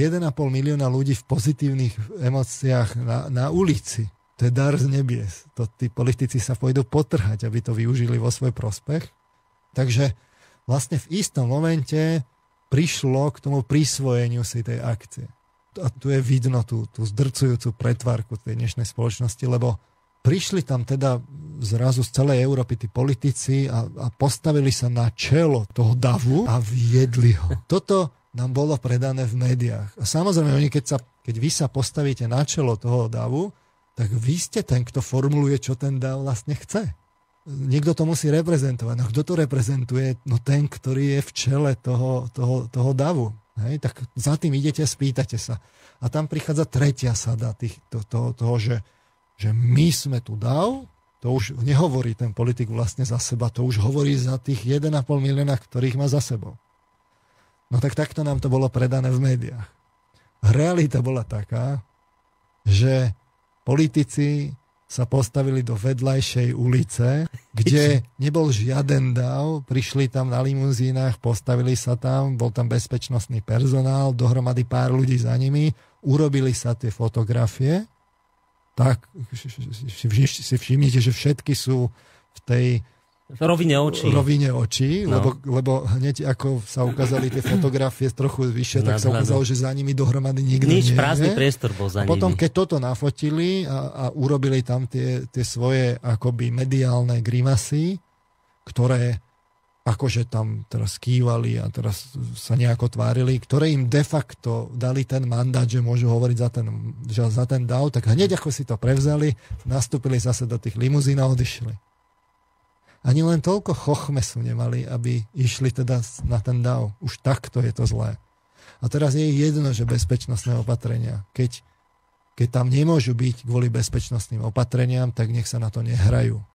1,5 milióna ľudí v pozitívnych emóciách na ulici. To je dar z nebies. To tí politici sa pôjdu potrhať, aby to využili vo svoj prospech. Takže vlastne v istom momente prišlo k tomu prisvojeniu si tej akcie. A tu je vidno tú zdrcujúcu pretvárku tej dnešnej spoločnosti, lebo prišli tam teda zrazu z celej Európy tí politici a postavili sa na čelo toho davu a viedli ho. Toto nám bolo predané v médiách. A samozrejme, keď vy sa postavíte na čelo toho davu, tak vy ste ten, kto formuluje, čo ten dav vlastne chce. Niekto to musí reprezentovať. No kto to reprezentuje? No ten, ktorý je v čele toho davu. Hej? Tak za tým idete, spýtate sa. A tam prichádza tretia sada toho, že my sme tu dav, to už nehovorí ten politik vlastne za seba, to už hovorí za tých 1,5 milióna, ktorých má za sebou. No tak takto nám to bolo predané v médiách. Realita bola taká, že politici sa postavili do vedľajšej ulice, kde nebol žiaden dav, prišli tam na limuzínach, postavili sa tam, bol tam bezpečnostný personál, dohromady pár ľudí za nimi, urobili sa tie fotografie, tak si všimnite, že všetky sú v tej rovine očí, no. lebo hneď ako sa ukázali tie fotografie trochu vyššie, tak sa ukázalo, že za nimi dohromady nikto nie je. Prázdny priestor bol za nimi. Potom, keď toto nafotili a urobili tam tie svoje akoby mediálne grimasy, ktoré akože tam teraz kývali a teraz sa nejako tvárili, ktoré im de facto dali ten mandát, že môžu hovoriť za ten dav, tak hneď ako si to prevzali, nastúpili zase do tých limuzín a odišli. Ani len toľko chochmesu nemali, aby išli teda na ten dav. Už takto je to zlé. A teraz je jedno, že bezpečnostné opatrenia. Keď tam nemôžu byť kvôli bezpečnostným opatreniam, tak nech sa na to nehrajú.